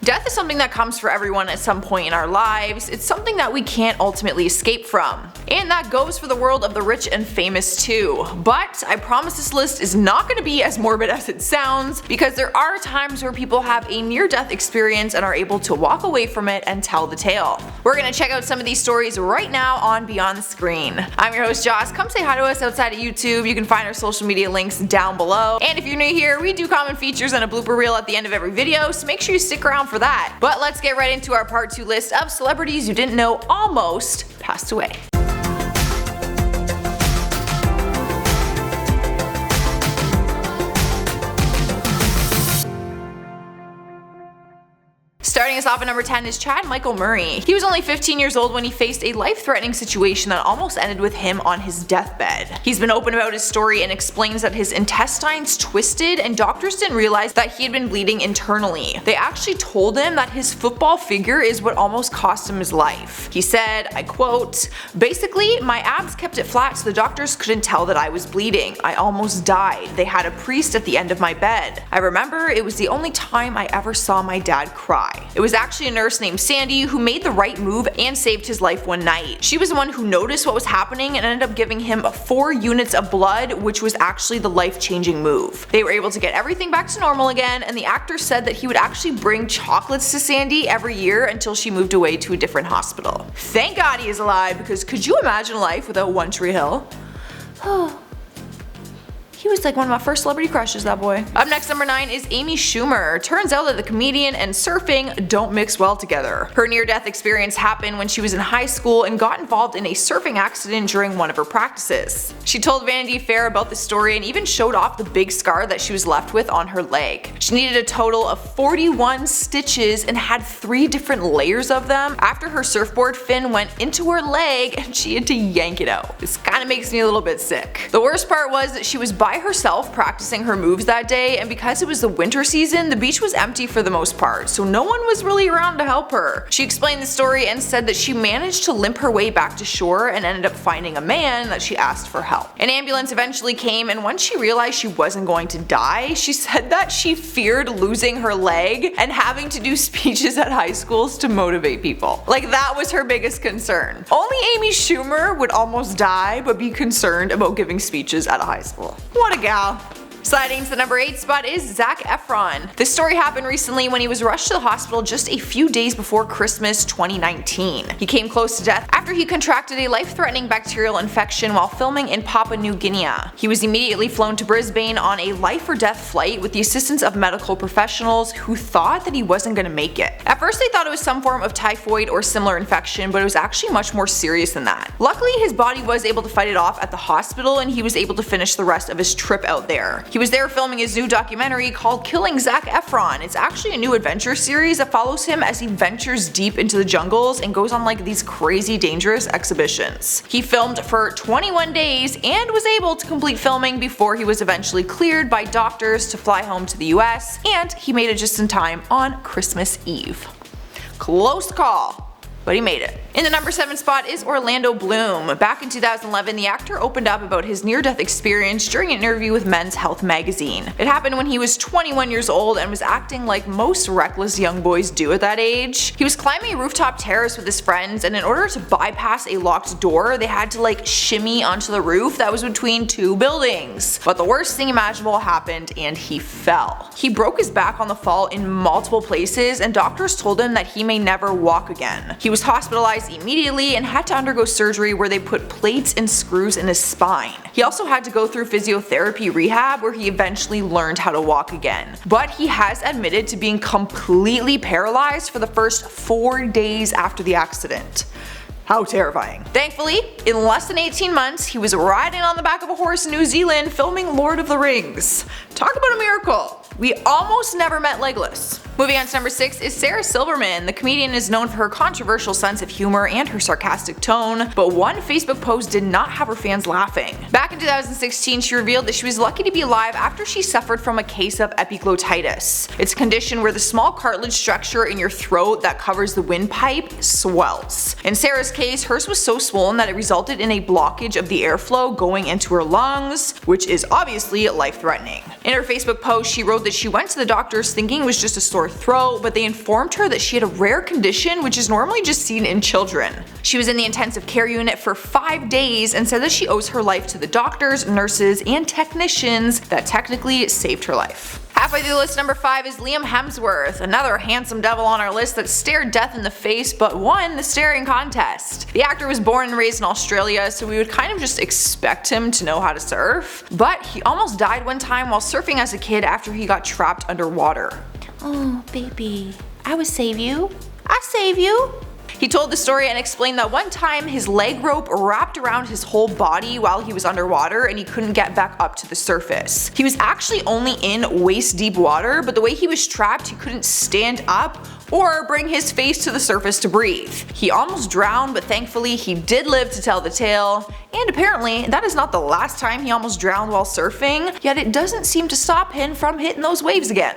Death is something that comes for everyone at some point in our lives. It's something that we can't ultimately escape from. And that goes for the world of the rich and famous too. But I promise this list is not going to be as morbid as it sounds, because there are times where people have a near-death experience and are able to walk away from it and tell the tale. We're going to check out some of these stories right now on Beyond the Screen. I'm your host Joss. Come say hi to us outside of YouTube. You can find our social media links down below. And if you're new here, we do common features and a blooper reel at the end of every video, so make sure you stick around for that. But let's get right into our part 2 list of celebrities you didn't know almost passed away. Starting us off at number 10 is Chad Michael Murray. He was only 15 years old when he faced a life-threatening situation that almost ended with him on his deathbed. He's been open about his story and explains that his intestines twisted and doctors didn't realize that he had been bleeding internally. They actually told him that his football figure is what almost cost him his life. He said, I quote, "Basically, my abs kept it flat so the doctors couldn't tell that I was bleeding. I almost died. They had a priest at the end of my bed. I remember it was the only time I ever saw my dad cry. It was actually a nurse named Sandy who made the right move and saved his life one night. She was the one who noticed what was happening and ended up giving him 4 units of blood, which was actually the life-changing move. They were able to get everything back to normal again, and the actor said that he would actually bring chocolates to Sandy every year until she moved away to a different hospital. Thank God he is alive, because could you imagine life without One Tree Hill? He was like one of my first celebrity crushes, that boy. Up next, number 9 is Amy Schumer. Turns out that the comedian and surfing don't mix well together. Her near-death experience happened when she was in high school and got involved in a surfing accident during one of her practices. She told Vanity Fair about the story and even showed off the big scar that she was left with on her leg. She needed a total of 41 stitches and had 3 different layers of them after her surfboard fin went into her leg and she had to yank it out. This kinda makes me a little bit sick. The worst part was that she was by herself practicing her moves that day, and because it was the winter season, the beach was empty for the most part, so no one was really around to help her. She explained the story and said that she managed to limp her way back to shore and ended up finding a man that she asked for help. An ambulance eventually came, and once she realized she wasn't going to die, she said that she feared losing her leg and having to do speeches at high schools to motivate people. Like, that was her biggest concern. Only Amy Schumer would almost die but be concerned about giving speeches at a high school. What a gal. Sliding to the number 8 spot is Zac Efron. This story happened recently when he was rushed to the hospital just a few days before Christmas 2019. He came close to death after he contracted a life-threatening bacterial infection while filming in Papua New Guinea. He was immediately flown to Brisbane on a life-or-death flight with the assistance of medical professionals who thought that he wasn't going to make it. At first they thought it was some form of typhoid or similar infection, but it was actually much more serious than that. Luckily, his body was able to fight it off at the hospital and he was able to finish the rest of his trip out there. He was there filming his new documentary called Killing Zac Efron. It's actually a new adventure series that follows him as he ventures deep into the jungles and goes on like these crazy dangerous exhibitions. He filmed for 21 days and was able to complete filming before he was eventually cleared by doctors to fly home to the US, and he made it just in time on Christmas Eve. Close call, but he made it. In the number 7 spot is Orlando Bloom. Back in 2011, the actor opened up about his near-death experience during an interview with Men's Health magazine. It happened when he was 21 years old and was acting like most reckless young boys do at that age. He was climbing a rooftop terrace with his friends, and in order to bypass a locked door, they had to like shimmy onto the roof that was between 2 buildings. But the worst thing imaginable happened and he fell. He broke his back on the fall in multiple places, and doctors told him that he may never walk again. He was hospitalized immediately and had to undergo surgery where they put plates and screws in his spine. He also had to go through physiotherapy rehab where he eventually learned how to walk again. But he has admitted to being completely paralyzed for the first 4 days after the accident. How terrifying. Thankfully, in less than 18 months, he was riding on the back of a horse in New Zealand filming Lord of the Rings. Talk about a miracle. We almost never met Legolas. Moving on to number 6 is Sarah Silverman. The comedian is known for her controversial sense of humor and her sarcastic tone, but one Facebook post did not have her fans laughing. Back in 2016, she revealed that she was lucky to be alive after she suffered from a case of epiglottitis. It's a condition where the small cartilage structure in your throat that covers the windpipe swells. In Sarah's case, hers was so swollen that it resulted in a blockage of the airflow going into her lungs, which is obviously life-threatening. In her Facebook post, she wrote that that she went to the doctors thinking it was just a sore throat, but they informed her that she had a rare condition which is normally just seen in children. She was in the intensive care unit for 5 days and said that she owes her life to the doctors, nurses, and technicians that technically saved her life. Halfway through the list, number 5 is Liam Hemsworth, another handsome devil on our list that stared death in the face but won the staring contest. The actor was born and raised in Australia, so we would kind of just expect him to know how to surf. But he almost died one time while surfing as a kid after he got trapped underwater. Oh, baby, I would save you. I save you. He told the story and explained that one time his leg rope wrapped around his whole body while he was underwater and he couldn't get back up to the surface. He was actually only in waist deep water, but the way he was trapped he couldn't stand up or bring his face to the surface to breathe. He almost drowned, but thankfully he did live to tell the tale, and apparently that is not the last time he almost drowned while surfing, yet it doesn't seem to stop him from hitting those waves again.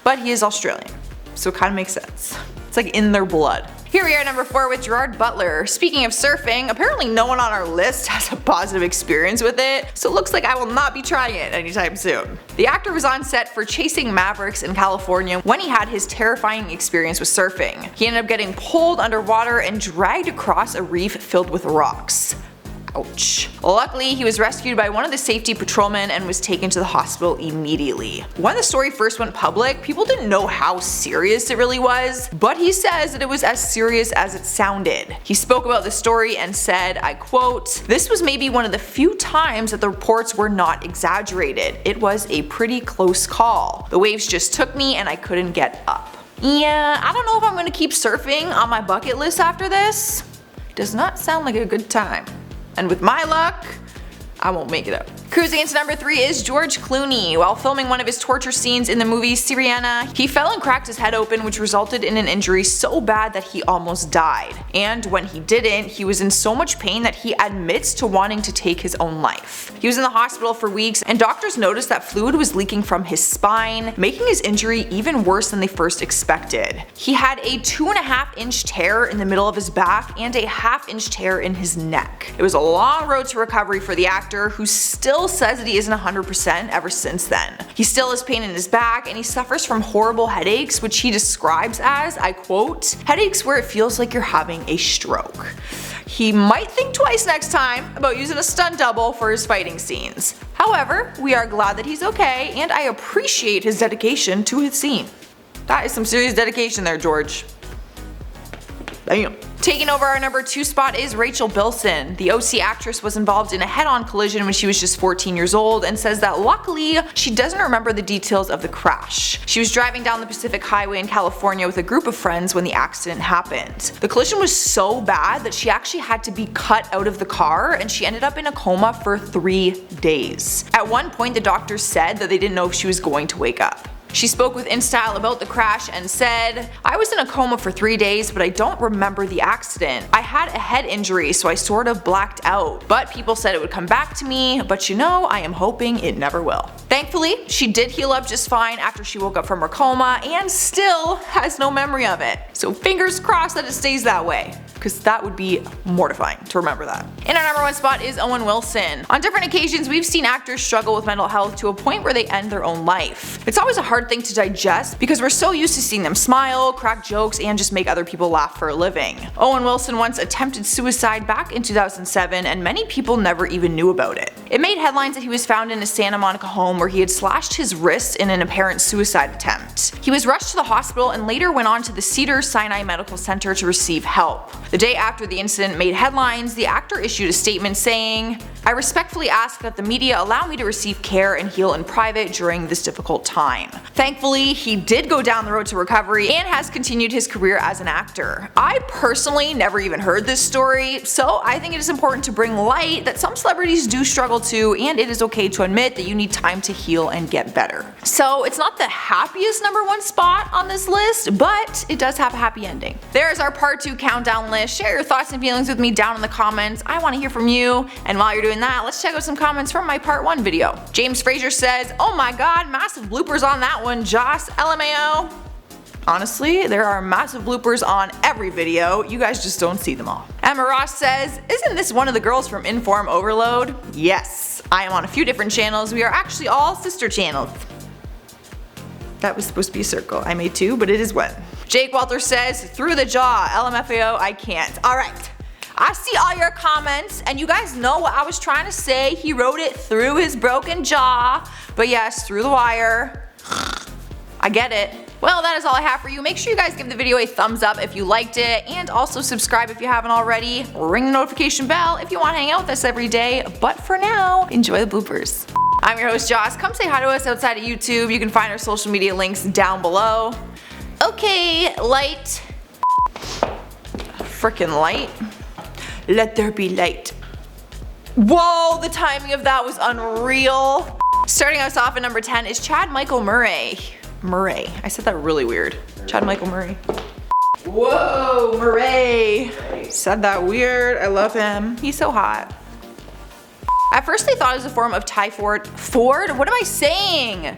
But he is Australian, so it kind of makes sense. It's like in their blood. Here we are at number 4 with Gerard Butler. Speaking of surfing, apparently no one on our list has a positive experience with it, so it looks like I will not be trying it anytime soon. The actor was on set for Chasing Mavericks in California when he had his terrifying experience with surfing. He ended up getting pulled underwater and dragged across a reef filled with rocks. Ouch. Luckily, he was rescued by one of the safety patrolmen and was taken to the hospital immediately. When the story first went public, people didn't know how serious it really was, but he says that it was as serious as it sounded. He spoke about the story and said, I quote, "This was maybe one of the few times that the reports were not exaggerated. It was a pretty close call. The waves just took me and I couldn't get up." Yeah, I don't know if I'm gonna keep surfing on my bucket list after this. It does not sound like a good time. And with my luck, I won't make it up. Cruising into number 3 is George Clooney. While filming one of his torture scenes in the movie Syriana, he fell and cracked his head open, which resulted in an injury so bad that he almost died. And when he didn't, he was in so much pain that he admits to wanting to take his own life. He was in the hospital for weeks, and doctors noticed that fluid was leaking from his spine, making his injury even worse than they first expected. He had a 2.5-inch tear in the middle of his back and a 1/2-inch tear in his neck. It was a long road to recovery for the actor, who still says that he isn't 100% ever since then. He still has pain in his back and he suffers from horrible headaches, which he describes as, I quote, "headaches where it feels like you're having a stroke." He might think twice next time about using a stunt double for his fighting scenes. However, we are glad that he's okay, and I appreciate his dedication to his scene. That is some serious dedication there, George. Damn. Taking over our number 2 spot is Rachel Bilson. The OC actress was involved in a head-on collision when she was just 14 years old and says that luckily she doesn't remember the details of the crash. She was driving down the Pacific Highway in California with a group of friends when the accident happened. The collision was so bad that she actually had to be cut out of the car and she ended up in a coma for 3 days. At one point the doctors said that they didn't know if she was going to wake up. She spoke with InStyle about the crash and said, "I was in a coma for 3 days, but I don't remember the accident. I had a head injury, so I sort of blacked out. But people said it would come back to me, but you know, I am hoping it never will." Thankfully, she did heal up just fine after she woke up from her coma and still has no memory of it. So fingers crossed that it stays that way, because that would be mortifying to remember that. In our number 1 spot is Owen Wilson. On different occasions, we've seen actors struggle with mental health to a point where they end their own life. It's always a hard thing to digest because we're so used to seeing them smile, crack jokes, and just make other people laugh for a living. Owen Wilson once attempted suicide back in 2007, and many people never even knew about it. It made headlines that he was found in a Santa Monica home where he had slashed his wrist in an apparent suicide attempt. He was rushed to the hospital and later went on to the Cedars-Sinai Medical Center to receive help. The day after the incident made headlines, the actor issued a statement saying, "I respectfully ask that the media allow me to receive care and heal in private during this difficult time." Thankfully, he did go down the road to recovery and has continued his career as an actor. I personally never even heard this story, so I think it is important to bring light that some celebrities do struggle too, and it is okay to admit that you need time to heal and get better. So it's not the happiest number 1 spot on this list, but it does have a happy ending. There's our part 2 countdown list. Share your thoughts and feelings with me down in the comments. I want to hear from you, and while you're doing that, let's check out some comments from my part 1 video. James Fraser says, "Oh my god, massive bloopers on that one, Joss, LMAO." Honestly, there are massive bloopers on every video, you guys just don't see them all. Emma Ross says, "Isn't this one of the girls from Inform Overload?" Yes, I am on a few different channels, we are actually all sister channels. That was supposed to be a circle. I made 2, but it is 1. Jake Walter says, through the jaw. LMFAO, I can't. Alright. I see all your comments, and you guys know what I was trying to say. He wrote it through his broken jaw. But yes, through the wire. I get it. Well, that is all I have for you. Make sure you guys give the video a thumbs up if you liked it, and also subscribe if you haven't already. Ring the notification bell if you want to hang out with us every day. But for now, enjoy the bloopers. I'm your host, Joss. Come say hi to us outside of YouTube. You can find our social media links down below. Okay, light. Frickin' light. Let there be light. Whoa, the timing of that was unreal. Starting us off at number 10 is Chad Michael Murray. Murray. I said that really weird. Chad Michael Murray. Whoa, Murray. Said that weird. I love him. He's so hot. At first they thought it was a form of typhoid. What am I saying?